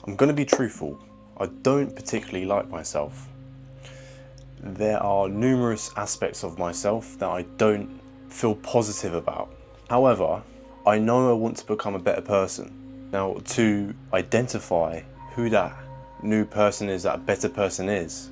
I'm going to be truthful. I don't particularly like myself. There are numerous aspects of myself that I don't feel positive about. However, I know I want to become a better person. Now, to identify who that new person is, that better person is,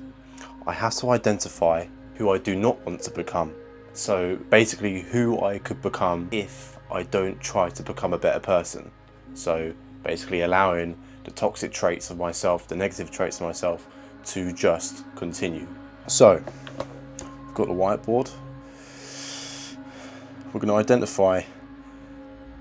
I have to identify who I do not want to become. So basically who I could become if I don't try to become a better person. So basically allowing the toxic traits of myself, the negative traits of myself, to just continue. So I've got the whiteboard. We're going to identify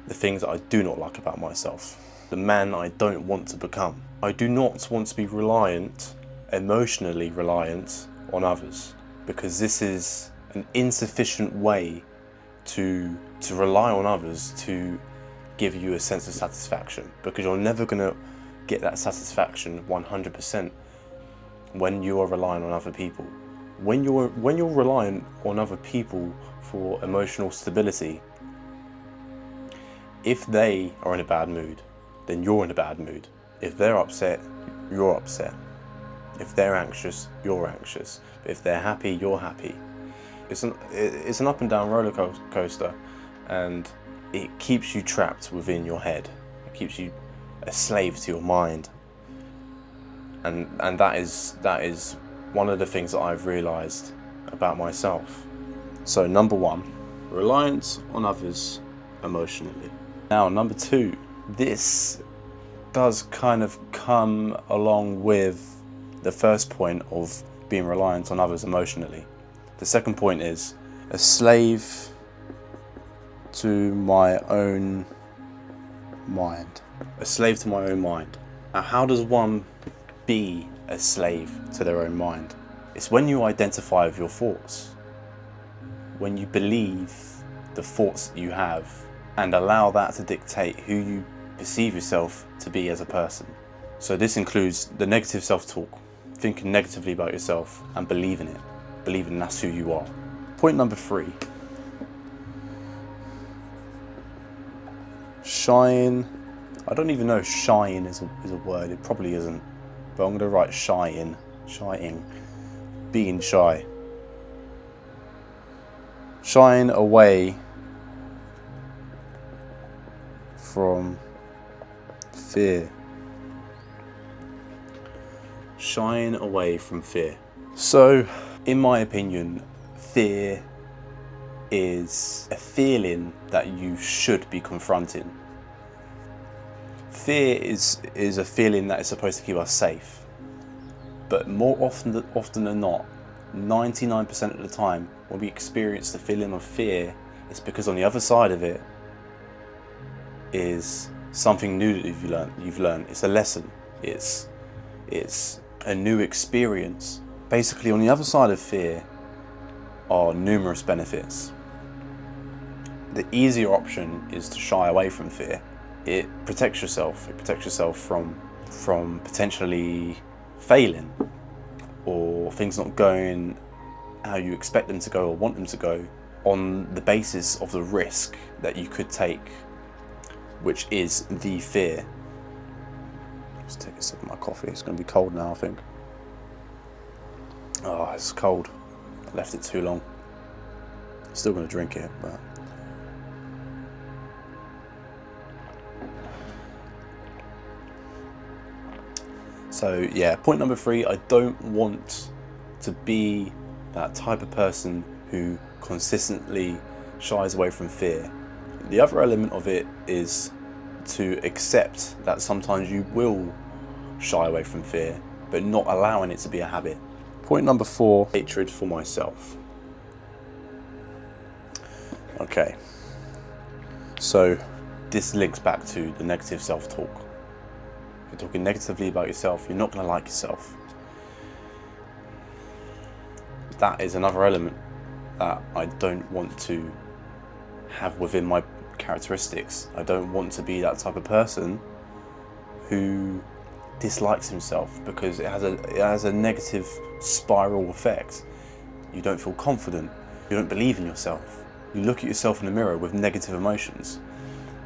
the things that I do not like about myself, the man I don't want to become. I do not want to be reliant, emotionally reliant on others, because this is an insufficient way to rely on others to give you a sense of satisfaction, because you're never going to get that satisfaction 100% when you are relying on other people. When you're relying on other people for emotional stability, if they are in a bad mood, then you're in a bad mood. If they're upset, you're upset. If they're anxious, you're anxious. If they're happy, you're happy. It's an up and down roller coaster, and it keeps you trapped within your head. It keeps you a slave to your mind. And that is one of the things that I've realised about myself. So number one, reliance on others emotionally. Now number two, this does kind of come along with the first point of being reliant on others emotionally. The second point is a slave to my own mind. A slave to my own mind. Now, how does one be a slave to their own mind? It's when you identify with your thoughts, when you believe the thoughts that you have and allow that to dictate who you perceive yourself to be as a person. So this includes the negative self-talk, thinking negatively about yourself and believing it, believing that's who you are. Point number three, shine. I don't even know if shine is a word, it probably isn't, but I'm going to write shying, being shy. Shine away from fear. Shine away from fear. So, in my opinion, fear is a feeling that you should be confronting. Fear is a feeling that is supposed to keep us safe. But more often than not, 99% of the time, when we experience the feeling of fear, it's because on the other side of it is something new that you've learned. It's a lesson. It's a new experience. Basically, on the other side of fear are numerous benefits. The easier option is to shy away from fear. It protects yourself. It protects yourself from potentially failing or things not going how you expect them to go or want them to go on the basis of the risk that you could take, which is the fear. Let's take a sip of my coffee. It's going to be cold now, I think. Oh, it's cold. I left it too long. Still going to drink it, but... So yeah, point number three, I don't want to be that type of person who consistently shies away from fear. The other element of it is to accept that sometimes you will shy away from fear, but not allowing it to be a habit. Point number four, hatred for myself. Okay, so this links back to the negative self-talk. If you're talking negatively about yourself, you're not going to like yourself. That is another element that I don't want to have within my characteristics. I don't want to be that type of person who dislikes himself, because it has a negative spiral effect. You don't feel confident. You don't believe in yourself. You look at yourself in the mirror with negative emotions.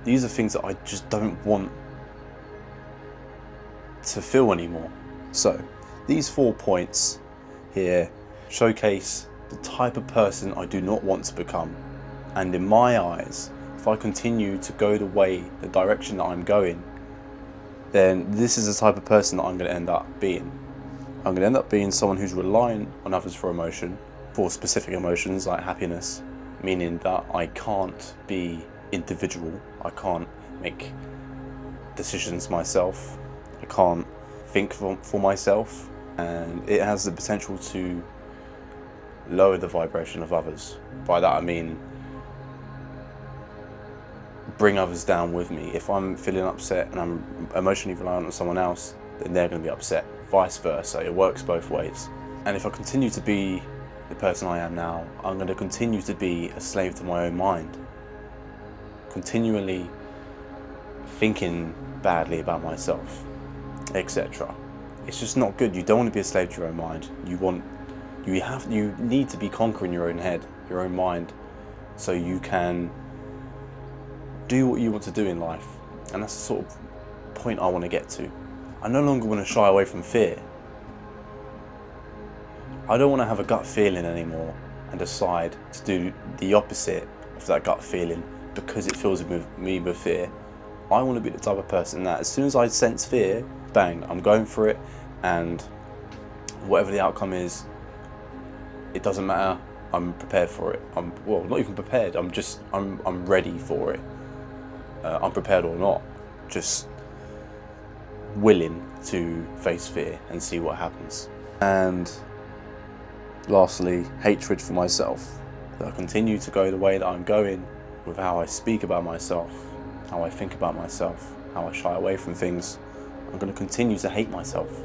These are things that I just don't want to feel anymore. So these 4 points here showcase the type of person I do not want to become. And in my eyes, if I continue to go the direction that I'm going, then this is the type of person that I'm going to end up being. I'm going to end up being someone who's reliant on others for emotion, for specific emotions like happiness, meaning that I can't be individual, I can't make decisions myself, I can't think for myself, and it has the potential to lower the vibration of others. By that I mean bring others down with me. If I'm feeling upset and I'm emotionally reliant on someone else, then they're going to be upset. Vice versa, it works both ways. And if I continue to be the person I am now, I'm going to continue to be a slave to my own mind, continually thinking badly about myself, etc. It's just not good. You don't want to be a slave to your own mind. You need to be conquering your own head, your own mind, so you can do what you want to do in life. And that's the sort of point I want to get to. I no longer want to shy away from fear. I don't want to have a gut feeling anymore and decide to do the opposite of that gut feeling because it fills me with fear. I want to be the type of person that as soon as I sense fear, bang, I'm going for it, and whatever the outcome is, it doesn't matter. I'm prepared for it. Not even prepared. I'm ready for it. Unprepared or not, just willing to face fear and see what happens. And lastly, hatred for myself. That I continue to go the way that I'm going with how I speak about myself, how I think about myself, how I shy away from things. I'm going to continue to hate myself.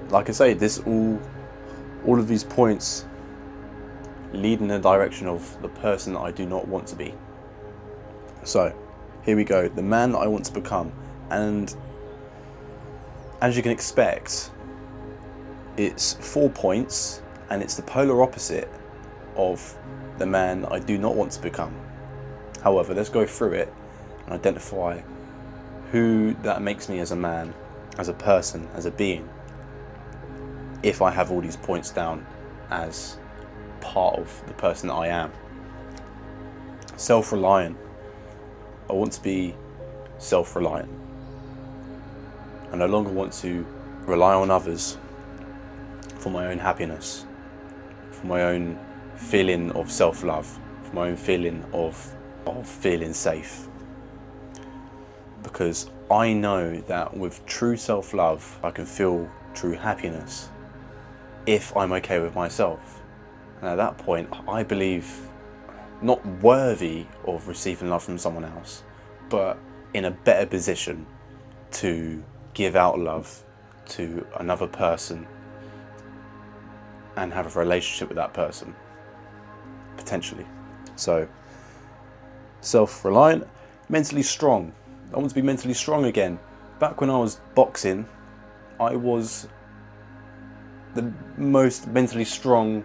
Like I say, all of these points lead in the direction of the person that I do not want to be. So here we go, the man that I want to become. And as you can expect, it's 4 points, and it's the polar opposite of the man that I do not want to become. However, let's go through it and identify who that makes me as a man, as a person, as a being, if I have all these points down as part of the person that I am. Self-reliant. I want to be self-reliant. I no longer want to rely on others for my own happiness, for my own feeling of self-love, for my own feeling of feeling safe. Because I know that with true self-love, I can feel true happiness if I'm okay with myself. And at that point, I believe not worthy of receiving love from someone else, but in a better position to give out love to another person and have a relationship with that person, potentially. So, self-reliant, mentally strong. I want to be mentally strong again. Back when I was boxing, I was the most mentally strong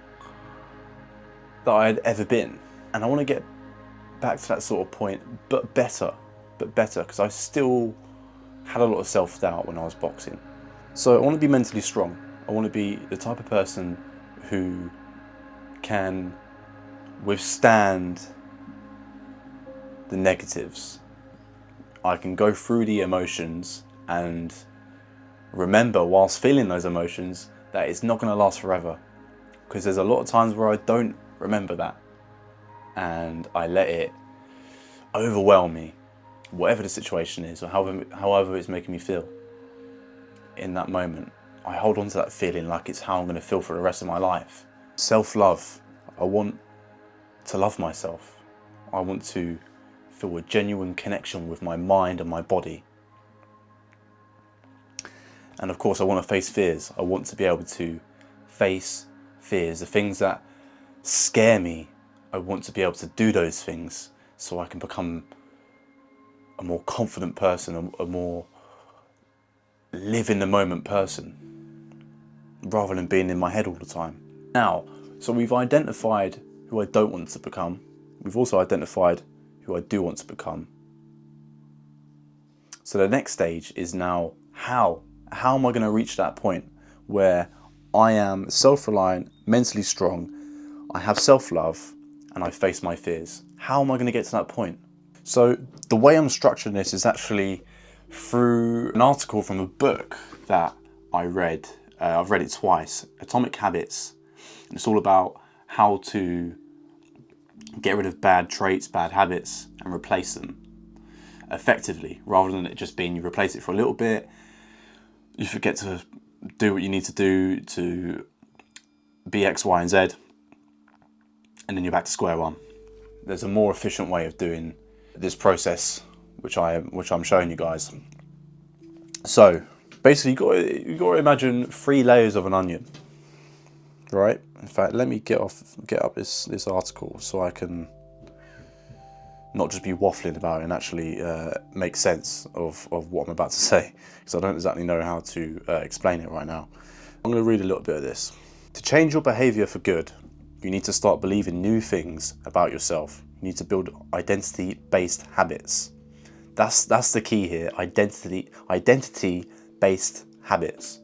that I had ever been. And I want to get back to that sort of point, but better, because I still had a lot of self-doubt when I was boxing. So I want to be mentally strong. I want to be the type of person who can withstand the negatives. I can go through the emotions and remember, whilst feeling those emotions, that it's not going to last forever. Because there's a lot of times where I don't remember that, and I let it overwhelm me, whatever the situation is, or however it's making me feel in that moment. I hold on to that feeling like it's how I'm going to feel for the rest of my life. Self-love. I want to love myself. I want to feel a genuine connection with my mind and my body. And of course, I want to face fears. I want to be able to face fears, the things that scare me. I want to be able to do those things so I can become a more confident person, a more live in the moment person, rather than being in my head all the time. Now, so we've identified who I don't want to become. We've also identified who I do want to become. So the next stage is now how How am I going to reach that point where I am self-reliant, mentally strong, I have self-love, and I face my fears? How am I going to get to that point? So the way I'm structuring this is actually through an article from a book that I read. I've read it twice, Atomic Habits. And it's all about how to get rid of bad traits, bad habits, and replace them effectively, rather than it just being you replace it for a little bit, you forget to do what you need to do to be X, Y, and Z, and then you're back to square one. There's a more efficient way of doing this process, which I'm showing you guys. So basically, you got to imagine 3 layers of an onion, right? In fact, let me get up this article so I can not just be waffling about it and actually make sense of what I'm about to say, because I don't exactly know how to explain it right now. I'm going to read a little bit of this. To change your behavior for good, you need to start believing new things about yourself. You need to build identity-based habits. That's the key here. Identity-based habits.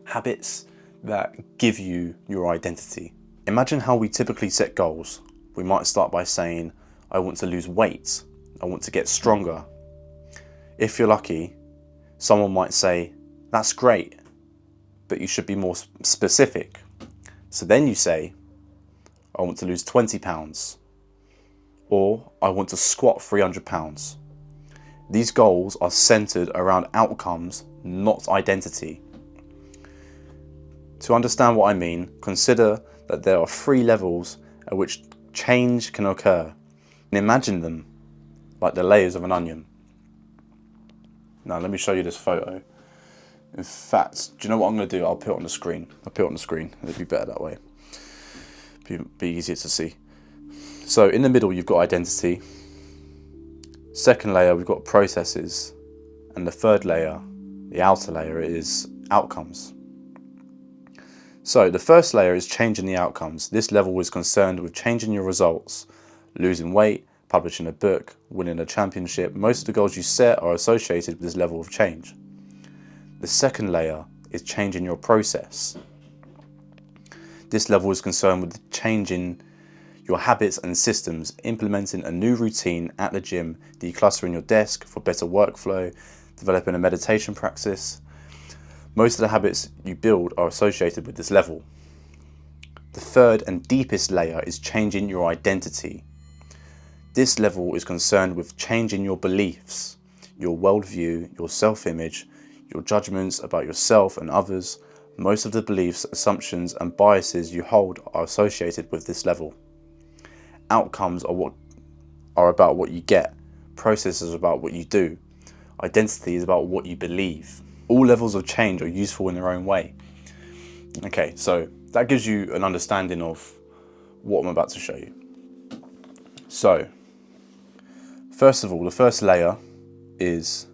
Habits that give you your identity. Imagine how we typically set goals. We might start by saying, I want to lose weight. I want to get stronger. If you're lucky, someone might say, that's great, but you should be more specific. So then you say, I want to lose 20 pounds. Or I want to squat 300 pounds. These goals are centered around outcomes, not identity. To understand what I mean, consider that there are 3 levels at which change can occur. And imagine them like the layers of an onion. Now let me show you this photo. In fact, do you know what I'm going to do? I'll put it on the screen. It'll be better that way. Be easier to see. So in the middle you've got identity. Second layer we've got processes. And the third layer, the outer layer, is outcomes. So the first layer is changing the outcomes. This level is concerned with changing your results. Losing weight, publishing a book, winning a championship. Most of the goals you set are associated with this level of change. The second layer is changing your process. This level is concerned with changing your habits and systems, implementing a new routine at the gym, decluttering your desk for better workflow, developing a meditation practice. Most of the habits you build are associated with this level. The third and deepest layer is changing your identity. This level is concerned with changing your beliefs, your worldview, your self-image, your judgments about yourself and others. Most of the beliefs, assumptions, and biases you hold are associated with this level. Outcomes are about what you get. Processes are about what you do. Identity is about what you believe. All levels of change are useful in their own way. Okay, so that gives you an understanding of what I'm about to show you. So, first of all, the first layer is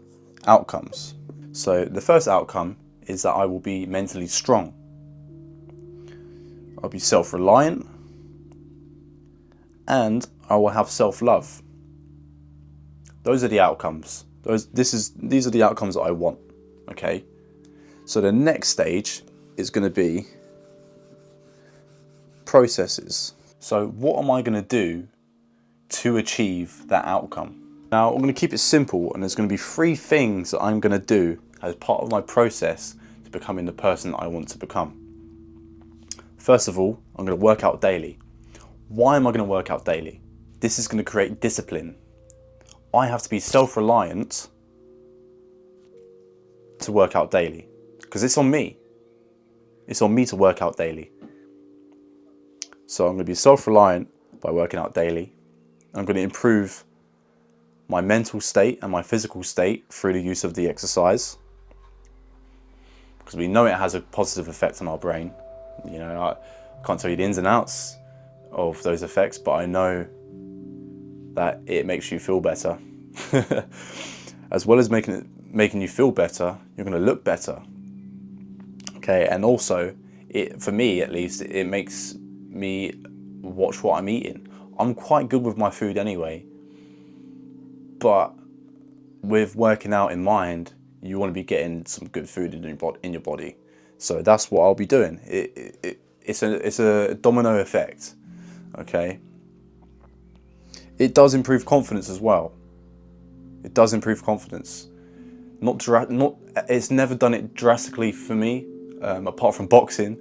outcomes. So the first outcome is that I will be mentally strong. I'll be self-reliant, and I will have self-love. Those are the outcomes. These are the outcomes that I want. Okay. So the next stage is going to be processes. So what am I going to do to achieve that outcome? Now I'm going to keep it simple, and there's going to be 3 things that I'm going to do as part of my process to becoming the person that I want to become. First of all, I'm going to work out daily. Why am I going to work out daily? This is going to create discipline. I have to be self-reliant to work out daily, because it's on me. It's on me to work out daily. So I'm going to be self-reliant by working out daily. I'm going to improve my mental state and my physical state through the use of the exercise, because we know it has a positive effect on our brain. You know, I can't tell you the ins and outs of those effects, but I know that it makes you feel better. As well as making you feel better, you're going to look better. Okay, and also, for me at least, it makes me watch what I'm eating. I'm quite good with my food anyway, but with working out in mind, you want to be getting some good food in your body. So that's what I'll be doing. It's a domino effect, okay? It does improve confidence as well. It does improve confidence. It's never done it drastically for me, apart from boxing.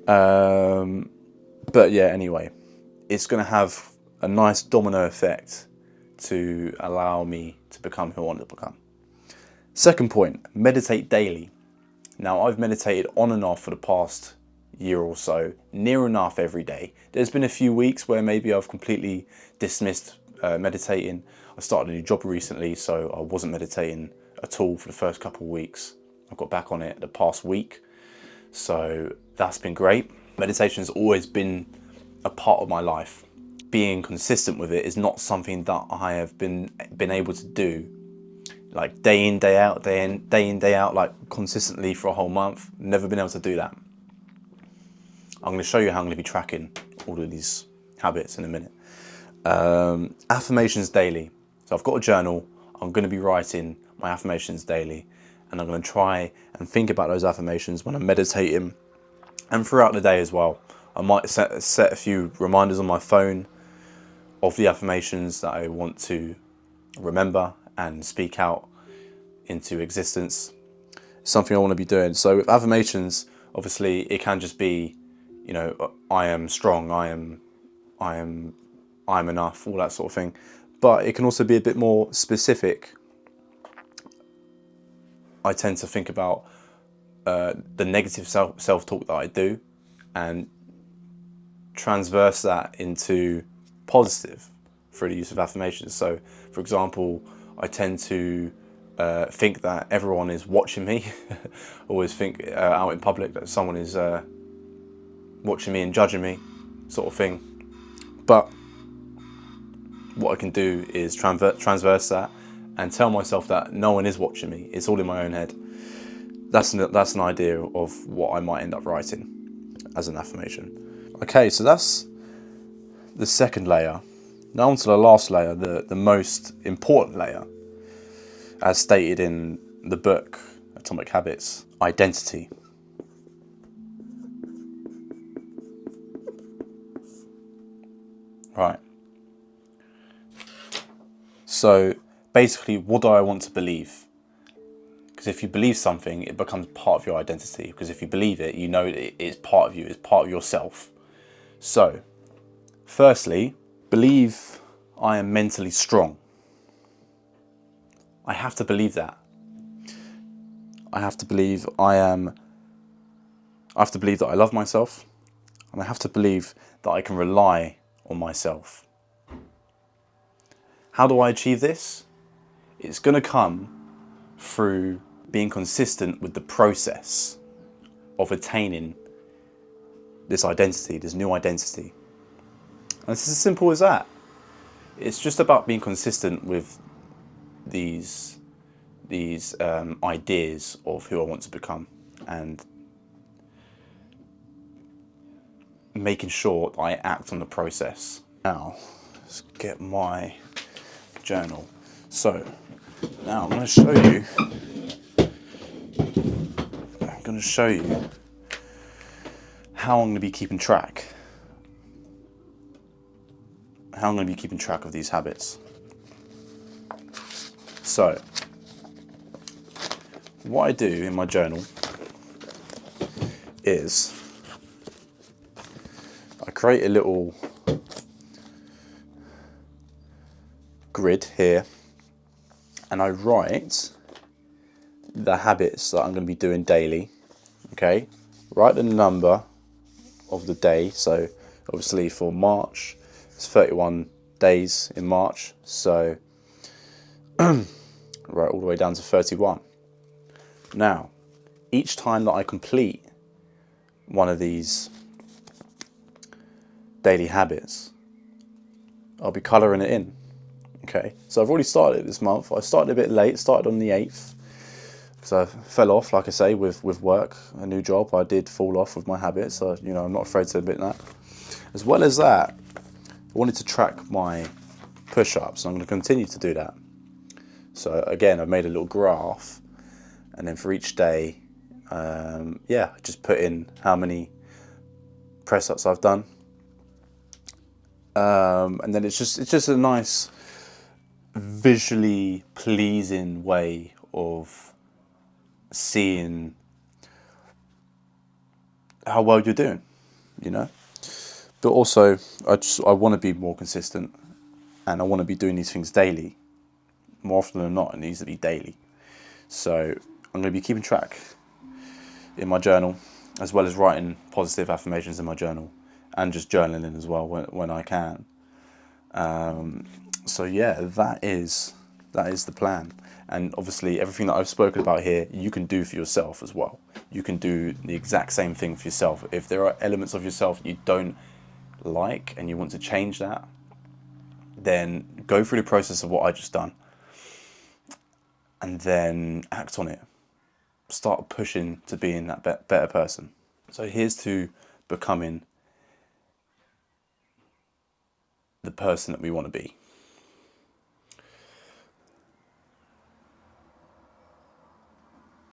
But yeah, anyway, it's going to have a nice domino effect to allow me to become who I want to become. Second point, meditate daily. Now, I've meditated on and off for the past year or so, near enough every day. There's been a few weeks where maybe I've completely dismissed meditating. I started a new job recently, so I wasn't meditating at all for the first couple of weeks. I've got back on it the past week, so that's been great. Meditation has always been a part of my life. Being consistent with it is not something that I have been able to do like day in, day out, like consistently for a whole month. Never been able to do that. I'm going to show you how I'm going to be tracking all of these habits in a minute. Affirmations daily. So I've got a journal. I'm going to be writing my affirmations daily, and I'm going to try and think about those affirmations when I'm meditating and throughout the day as well. I might set a few reminders on my phone of the affirmations that I want to remember and speak out into existence. It's something I want to be doing. So with affirmations, obviously it can just be, you know, I am strong, I am enough, all that sort of thing. But it can also be a bit more specific. I tend to think about the negative self-talk that I do and transverse that into positive through the use of affirmations. So, for example, I tend to think that everyone is watching me. Always think out in public that someone is watching me and judging me, sort of thing. But what I can do is transverse that and tell myself that no one is watching me. It's all in my own head. That's an idea of what I might end up writing as an affirmation. Okay, so that's the second layer. Now on to the last layer, the most important layer, as stated in the book Atomic Habits: identity. Right. So basically, what do I want to believe? Because if you believe something, it becomes part of your identity. Because if you believe it, you know it's part of you, it's part of yourself. So, firstly, believe I am mentally strong. I have to believe that. I have to believe that I love myself, and I have to believe that I can rely on myself. How do I achieve this? It's going to come through being consistent with the process of attaining this identity, this new identity. And it's as simple as that. It's just about being consistent with these ideas of who I want to become, and making sure that I act on the process. Now, let's get my journal. So, now I'm going to show you how I'm going to be keeping track. How I'm going to be keeping track of these habits. So, what I do in my journal is I create a little grid here, and I write the habits that I'm going to be doing daily. Okay, write the number of the day. So obviously for March, it's 31 days in March. So right all the way down to 31. Now, each time that I complete one of these daily habits, I'll be colouring it in. Okay, so I've already started this month. I started a bit late, started on the 8th, because I fell off, like I say, with work, a new job. I did fall off with my habits, so I'm not afraid to admit that. As well as that, I wanted to track my push-ups, and I'm going to continue to do that. So again, I've made a little graph And then for each day, yeah, just put in how many press ups I've done. And then it's just a nice, visually pleasing way of seeing how well you're doing, you know. But also, I want to be more consistent, and I want to be doing these things daily. More often than not, it needs to be daily. So I'm going to be keeping track in my journal, as well as writing positive affirmations in my journal, and just journaling as well when I can. So yeah, that is the plan. And obviously, everything that I've spoken about here, you can do for yourself as well. You can do the exact same thing for yourself. If there are elements of yourself you don't like and you want to change that, then go through the process of what I just done, and then act on it. Start pushing to being that better person. So here's to becoming the person that we want to be.